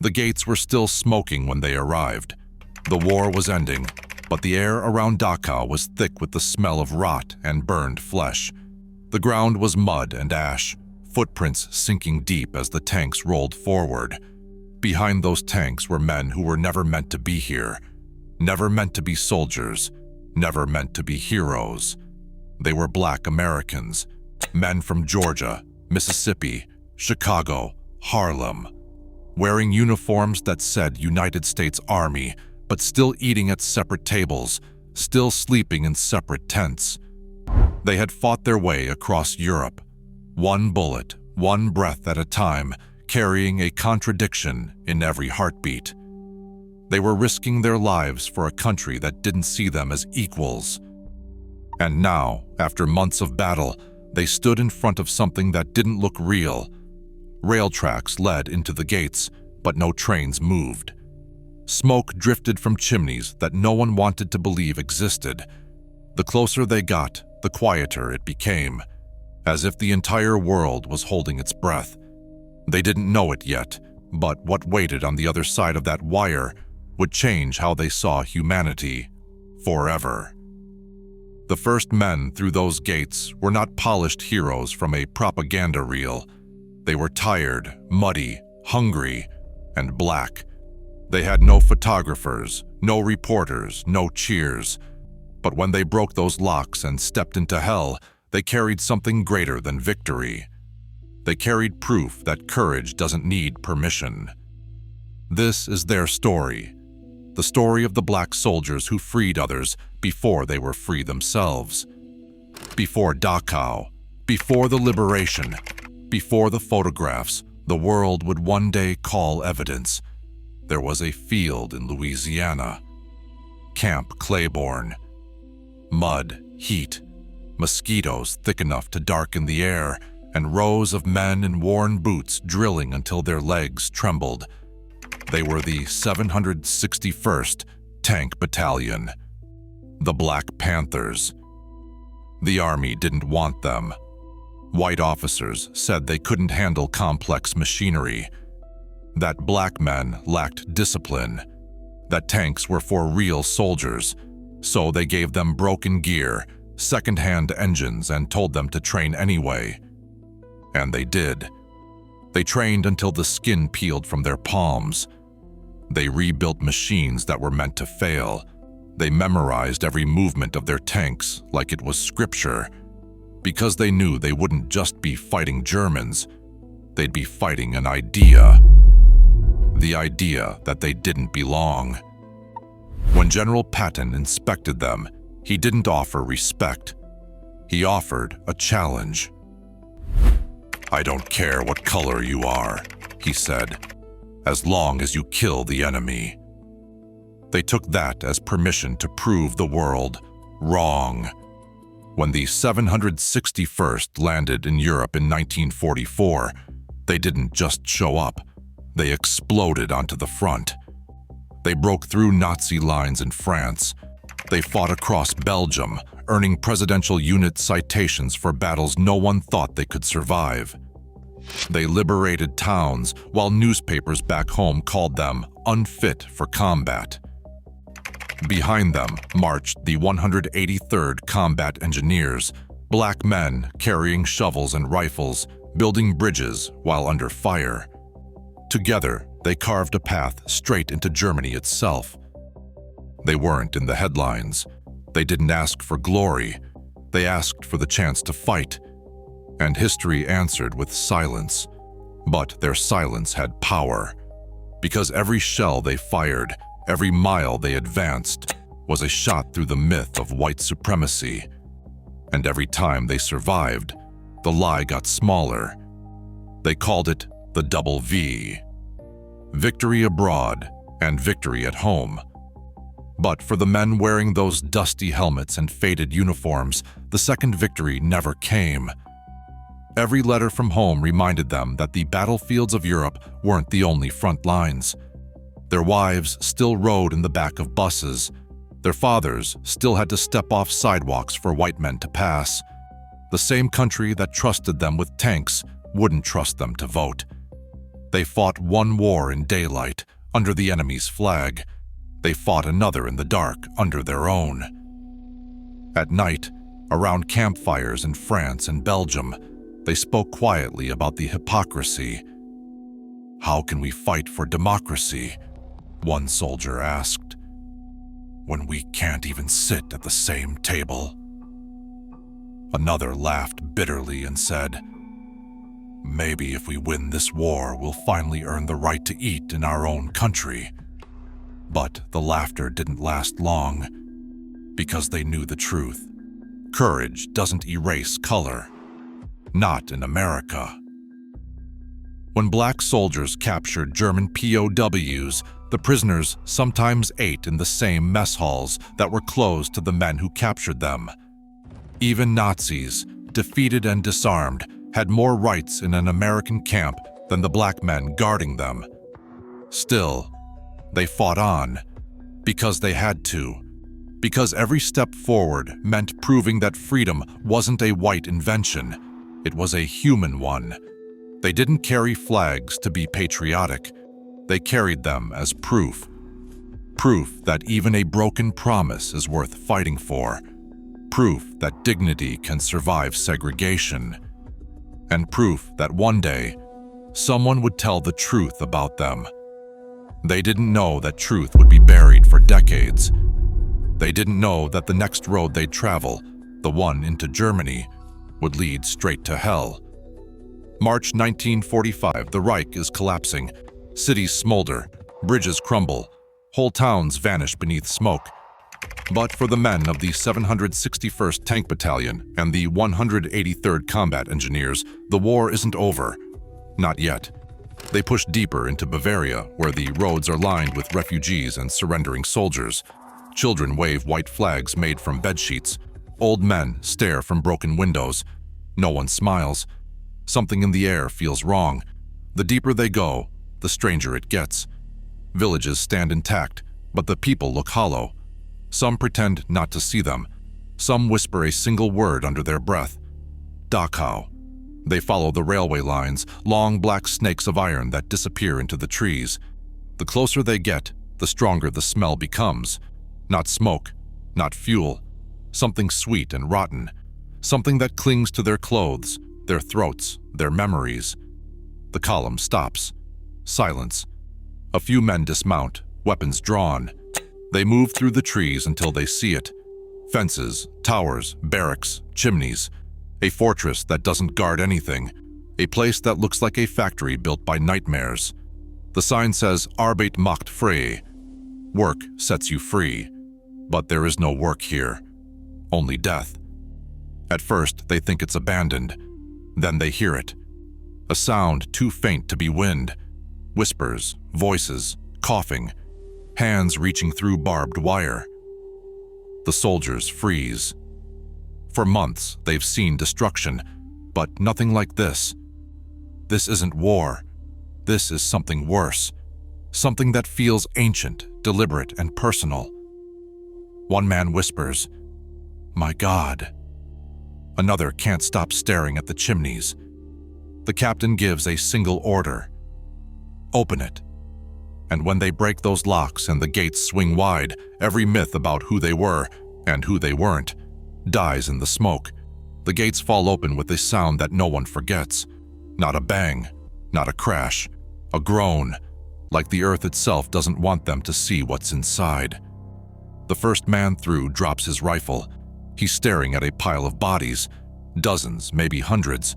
The gates were still smoking when they arrived. The war was ending, but the air around Dachau was thick with the smell of rot and burned flesh. The ground was mud and ash, footprints sinking deep as the tanks rolled forward. Behind those tanks were men who were never meant to be here, never meant to be soldiers, never meant to be heroes. They were Black Americans, men from Georgia, Mississippi, Chicago, Harlem, wearing uniforms that said United States Army, but still eating at separate tables, still sleeping in separate tents. They had fought their way across Europe, one bullet, one breath at a time, carrying a contradiction in every heartbeat. They were risking their lives for a country that didn't see them as equals. And now, after months of battle, they stood in front of something that didn't look real. Rail tracks led into the gates, but no trains moved. Smoke drifted from chimneys that no one wanted to believe existed. The closer they got, the quieter it became, as if the entire world was holding its breath. They didn't know it yet, but what waited on the other side of that wire would change how they saw humanity forever. The first men through those gates were not polished heroes from a propaganda reel. They were tired, muddy, hungry, and black. They had no photographers, no reporters, no cheers. But when they broke those locks and stepped into hell, they carried something greater than victory. They carried proof that courage doesn't need permission. This is their story, the story of the Black soldiers who freed others before they were free themselves. Before Dachau, before the liberation, before the photographs the world would one day call evidence, there was a field in Louisiana. Camp Claiborne. Mud, heat, mosquitoes thick enough to darken the air, and rows of men in worn boots drilling until their legs trembled. They were the 761st Tank Battalion, the Black Panthers. The army didn't want them. White officers said they couldn't handle complex machinery, that black men lacked discipline, that tanks were for real soldiers, so they gave them broken gear, second-hand engines, and told them to train anyway. And they did. They trained until the skin peeled from their palms. They rebuilt machines that were meant to fail. They memorized every movement of their tanks like it was scripture, because they knew they wouldn't just be fighting Germans, they'd be fighting an idea. The idea that they didn't belong. When General Patton inspected them, he didn't offer respect. He offered a challenge. "I don't care what color you are," he said, "as long as you kill the enemy." They took that as permission to prove the world wrong. When the 761st landed in Europe in 1944, they didn't just show up. They exploded onto the front. They broke through Nazi lines in France. They fought across Belgium, earning presidential unit citations for battles no one thought they could survive. They liberated towns while newspapers back home called them unfit for combat. Behind them marched the 183rd Combat Engineers, black men carrying shovels and rifles, building bridges while under fire. Together, they carved a path straight into Germany itself. They weren't in the headlines. They didn't ask for glory. They asked for the chance to fight. And history answered with silence. But their silence had power, because every shell they fired, every mile they advanced, was a shot through the myth of white supremacy. And every time they survived, the lie got smaller. They called it the double V. Victory abroad and victory at home. But for the men wearing those dusty helmets and faded uniforms, the second victory never came. Every letter from home reminded them that the battlefields of Europe weren't the only front lines. Their wives still rode in the back of buses. Their fathers still had to step off sidewalks for white men to pass. The same country that trusted them with tanks wouldn't trust them to vote. They fought one war in daylight, under the enemy's flag. They fought another in the dark, under their own. At night, around campfires in France and Belgium, they spoke quietly about the hypocrisy. "How can we fight for democracy?" one soldier asked, "when we can't even sit at the same table?" Another laughed bitterly and said, "Maybe if we win this war, we'll finally earn the right to eat in our own country." But the laughter didn't last long, because they knew the truth. Courage doesn't erase color. Not in America. When black soldiers captured German POWs, the prisoners sometimes ate in the same mess halls that were closed to the men who captured them. Even Nazis, defeated and disarmed, had more rights in an American camp than the black men guarding them. Still, they fought on, because they had to. Because every step forward meant proving that freedom wasn't a white invention, it was a human one. They didn't carry flags to be patriotic. They carried them as proof. Proof that even a broken promise is worth fighting for. Proof that dignity can survive segregation. And proof that one day, someone would tell the truth about them. They didn't know that truth would be buried for decades. They didn't know that the next road they'd travel, the one into Germany, would lead straight to hell. March 1945, the Reich is collapsing. Cities smolder, bridges crumble, whole towns vanish beneath smoke. But for the men of the 761st Tank Battalion and the 183rd Combat Engineers, the war isn't over. Not yet. They push deeper into Bavaria, where the roads are lined with refugees and surrendering soldiers. Children wave white flags made from bedsheets. Old men stare from broken windows. No one smiles. Something in the air feels wrong. The deeper they go, the stranger it gets. Villages stand intact, but the people look hollow. Some pretend not to see them. Some whisper a single word under their breath. Dachau. They follow the railway lines, long black snakes of iron that disappear into the trees. The closer they get, the stronger the smell becomes. Not smoke, not fuel. Something sweet and rotten. Something that clings to their clothes, their throats, their memories. The column stops. Silence. A few men dismount, weapons drawn. They move through the trees until they see it. Fences, towers, barracks, chimneys. A fortress that doesn't guard anything. A place that looks like a factory built by nightmares. The sign says, "Arbeit macht frei." Work sets you free. But there is no work here. Only death. At first, they think it's abandoned. Then they hear it. A sound too faint to be wind. Whispers, voices, coughing. Hands reaching through barbed wire. The soldiers freeze. For months, they've seen destruction, but nothing like this. This isn't war. This is something worse. Something that feels ancient, deliberate, and personal. One man whispers, "My God." Another can't stop staring at the chimneys. The captain gives a single order. Open it. And when they break those locks and the gates swing wide, every myth about who they were and who they weren't dies in the smoke. The gates fall open with a sound that no one forgets. Not a bang, not a crash, a groan, like the earth itself doesn't want them to see what's inside. The first man through drops his rifle. He's staring at a pile of bodies, dozens, maybe hundreds,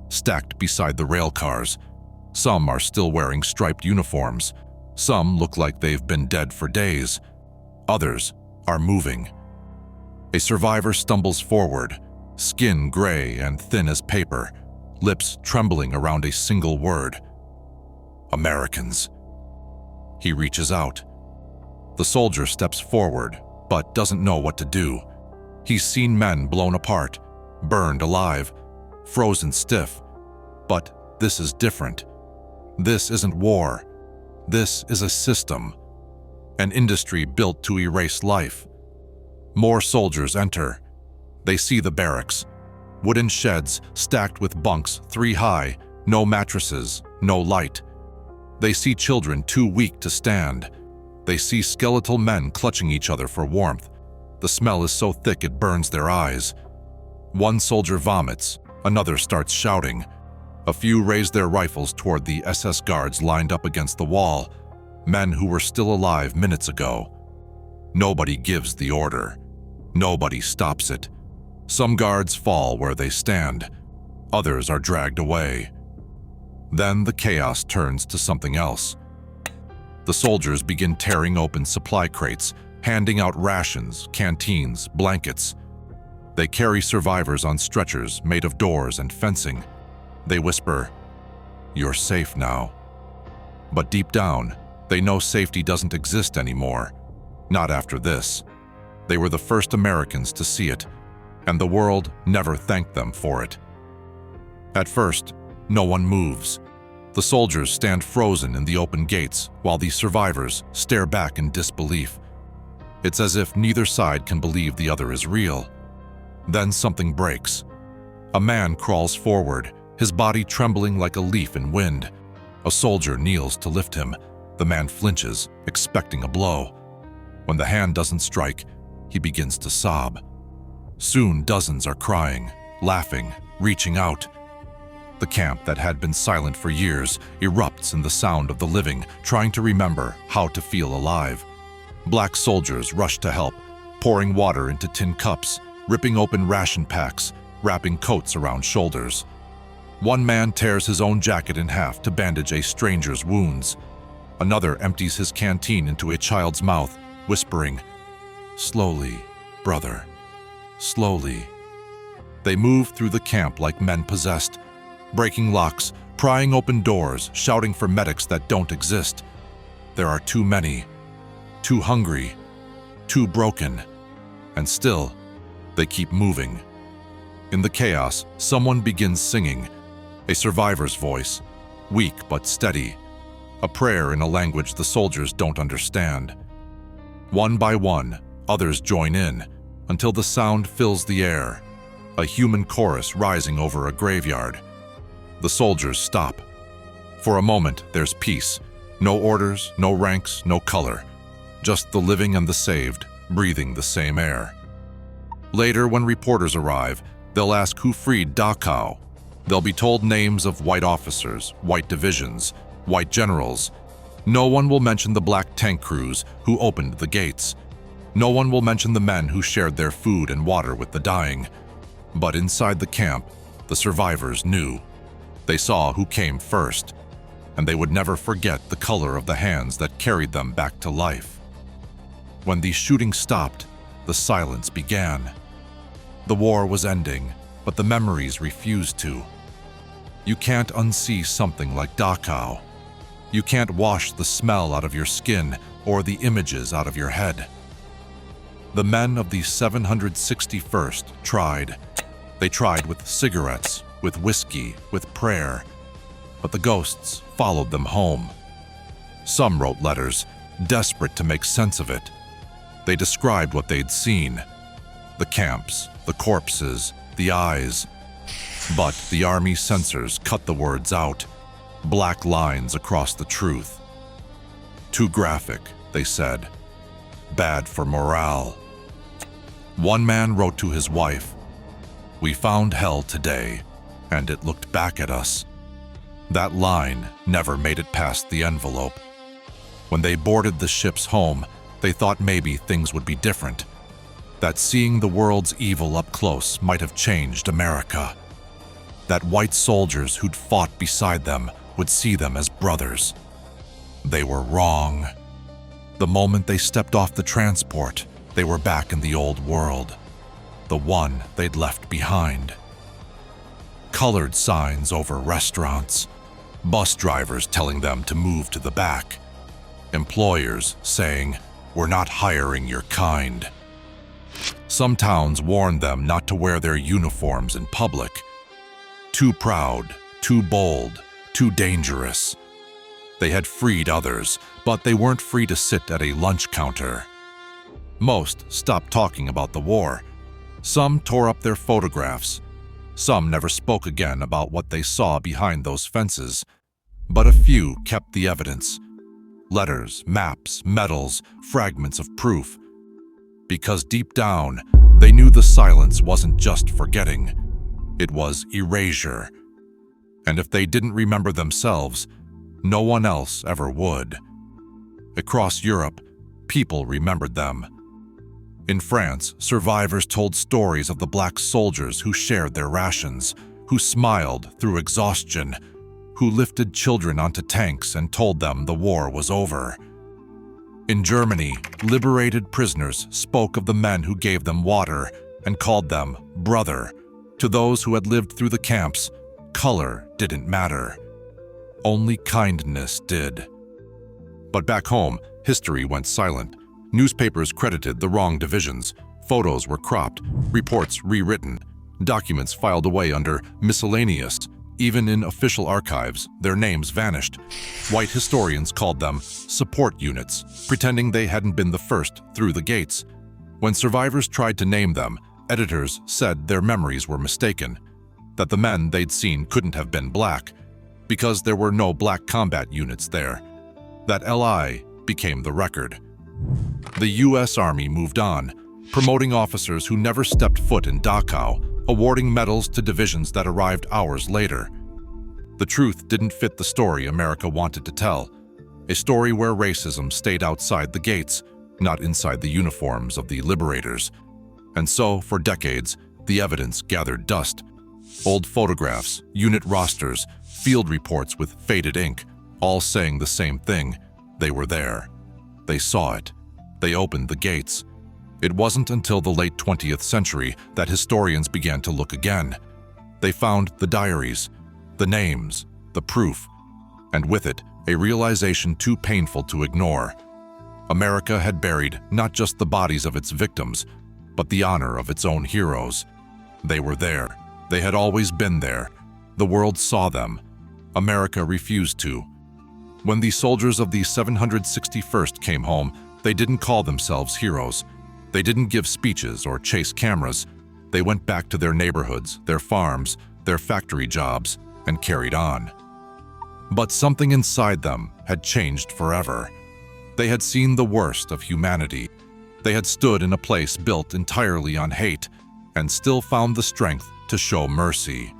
stacked beside the rail cars. Some are still wearing striped uniforms. Some look like they've been dead for days. Others are moving. A survivor stumbles forward, skin gray and thin as paper, lips trembling around a single word. Americans. He reaches out. The soldier steps forward, but doesn't know what to do. He's seen men blown apart, burned alive, frozen stiff. But this is different. This isn't war. This is a system. An industry built to erase life. More soldiers enter. They see the barracks. Wooden sheds stacked with bunks 3 high, no mattresses, no light. They see children too weak to stand. They see skeletal men clutching each other for warmth. The smell is so thick it burns their eyes. One soldier vomits, another starts shouting. A few raise their rifles toward the SS guards lined up against the wall, men who were still alive minutes ago. Nobody gives the order. Nobody stops it. Some guards fall where they stand. Others are dragged away. Then the chaos turns to something else. The soldiers begin tearing open supply crates, handing out rations, canteens, blankets. They carry survivors on stretchers made of doors and fencing. They whisper, "You're safe now." But deep down, they know safety doesn't exist anymore. Not after this. They were the first Americans to see it, and the world never thanked them for it. At first, no one moves. The soldiers stand frozen in the open gates while the survivors stare back in disbelief. It's as if neither side can believe the other is real. Then something breaks. A man crawls forward, his body trembling like a leaf in wind. A soldier kneels to lift him. The man flinches, expecting a blow. When the hand doesn't strike, he begins to sob. Soon dozens are crying, laughing, reaching out. The camp that had been silent for years erupts in the sound of the living, trying to remember how to feel alive. Black soldiers rush to help, pouring water into tin cups, ripping open ration packs, wrapping coats around shoulders. One man tears his own jacket in half to bandage a stranger's wounds. Another empties his canteen into a child's mouth, whispering, "Slowly, brother, slowly." They move through the camp like men possessed, breaking locks, prying open doors, shouting for medics that don't exist. There are too many, too hungry, too broken, and still, they keep moving. In the chaos, someone begins singing, a survivor's voice, weak but steady, a prayer in a language the soldiers don't understand. One by one, others join in, until the sound fills the air, a human chorus rising over a graveyard. The soldiers stop. For a moment, there's peace. No orders, no ranks, no color. Just the living and the saved, breathing the same air. Later, when reporters arrive, they'll ask who freed Dachau. They'll be told names of white officers, white divisions, white generals. No one will mention the black tank crews who opened the gates. No one will mention the men who shared their food and water with the dying. But inside the camp, the survivors knew. They saw who came first, and they would never forget the color of the hands that carried them back to life. When the shooting stopped, the silence began. The war was ending, but the memories refused to. You can't unsee something like Dachau. You can't wash the smell out of your skin or the images out of your head. The men of the 761st tried. They tried with cigarettes, with whiskey, with prayer, but the ghosts followed them home. Some wrote letters, desperate to make sense of it. They described what they'd seen, the camps, the corpses, the eyes. But the army censors cut the words out, black lines across the truth. Too graphic, they said. Bad for morale. One man wrote to his wife, "We found hell today, and it looked back at us." That line never made it past the envelope. When they boarded the ships home, they thought maybe things would be different. That seeing the world's evil up close might have changed America. That white soldiers who'd fought beside them would see them as brothers. They were wrong. The moment they stepped off the transport, they were back in the old world, the one they'd left behind. Colored signs over restaurants, bus drivers telling them to move to the back, employers saying, "We're not hiring your kind." Some towns warned them not to wear their uniforms in public. Too proud, too bold, too dangerous. They had freed others, but they weren't free to sit at a lunch counter. Most stopped talking about the war. Some tore up their photographs. Some never spoke again about what they saw behind those fences. But a few kept the evidence. Letters, maps, medals, fragments of proof. Because deep down, they knew the silence wasn't just forgetting. It was erasure. And if they didn't remember themselves, no one else ever would. Across Europe, people remembered them. In France, survivors told stories of the black soldiers who shared their rations, who smiled through exhaustion, who lifted children onto tanks and told them the war was over. In Germany, liberated prisoners spoke of the men who gave them water and called them brother. To those who had lived through the camps, color didn't matter. Only kindness did. But back home, history went silent. Newspapers credited the wrong divisions. Photos were cropped, reports rewritten, documents filed away under miscellaneous. Even in official archives, their names vanished. White historians called them support units, pretending they hadn't been the first through the gates. When survivors tried to name them, editors said their memories were mistaken, that the men they'd seen couldn't have been black, because there were no black combat units there. That LI became the record. The US Army moved on, promoting officers who never stepped foot in Dachau, awarding medals to divisions that arrived hours later. The truth didn't fit the story America wanted to tell, a story where racism stayed outside the gates, not inside the uniforms of the liberators. And so, for decades, the evidence gathered dust. Old photographs, unit rosters, field reports with faded ink, all saying the same thing. They were there. They saw it. They opened the gates. It wasn't until the late 20th century that historians began to look again. They found the diaries, the names, the proof, and with it, a realization too painful to ignore. America had buried not just the bodies of its victims, but the honor of its own heroes. They were there. They had always been there. The world saw them. America refused to. When the soldiers of the 761st came home, they didn't call themselves heroes. They didn't give speeches or chase cameras. They went back to their neighborhoods, their farms, their factory jobs, and carried on. But something inside them had changed forever. They had seen the worst of humanity. They had stood in a place built entirely on hate and still found the strength to show mercy.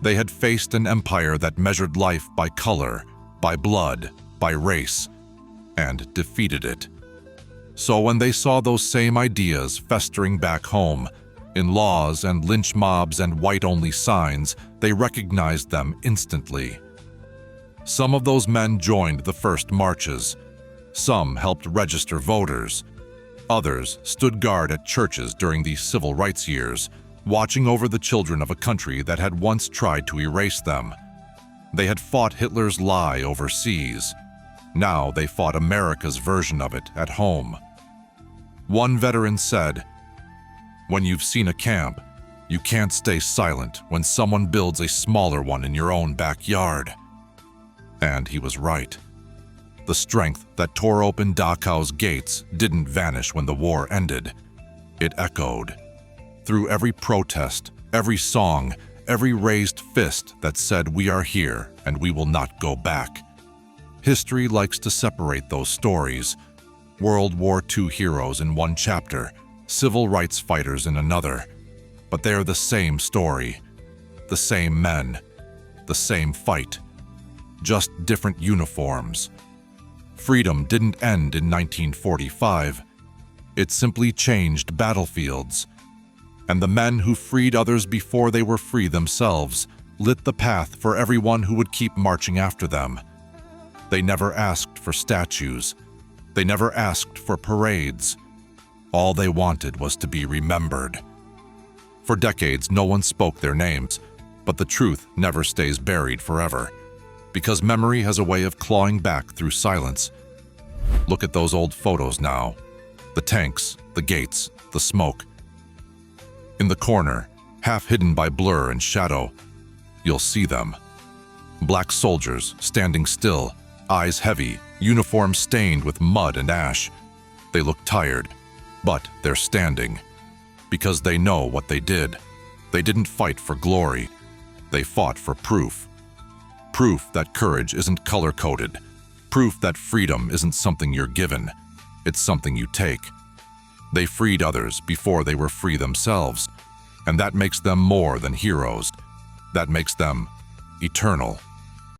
They had faced an empire that measured life by color, by blood, by race, and defeated it. So when they saw those same ideas festering back home, in laws and lynch mobs and white-only signs, they recognized them instantly. Some of those men joined the first marches. Some helped register voters. Others stood guard at churches during the civil rights years, watching over the children of a country that had once tried to erase them. They had fought Hitler's lie overseas. Now they fought America's version of it at home. One veteran said, "When you've seen a camp, you can't stay silent when someone builds a smaller one in your own backyard." And he was right. The strength that tore open Dachau's gates didn't vanish when the war ended. It echoed. Through every protest, every song, every raised fist that said, "We are here and we will not go back." History likes to separate those stories. World War II heroes in one chapter, civil rights fighters in another. But they're the same story, the same men, the same fight, just different uniforms. Freedom didn't end in 1945. It simply changed battlefields. And the men who freed others before they were free themselves lit the path for everyone who would keep marching after them. They never asked for statues. They never asked for parades. All they wanted was to be remembered. For decades, no one spoke their names, but the truth never stays buried forever, because memory has a way of clawing back through silence. Look at those old photos now. The tanks, the gates, the smoke. In the corner, half hidden by blur and shadow, you'll see them. Black soldiers standing still, eyes heavy, uniforms stained with mud and ash. They look tired, but they're standing. Because they know what they did. They didn't fight for glory. They fought for proof. Proof that courage isn't color-coded. Proof that freedom isn't something you're given. It's something you take. They freed others before they were free themselves, and that makes them more than heroes. That makes them eternal.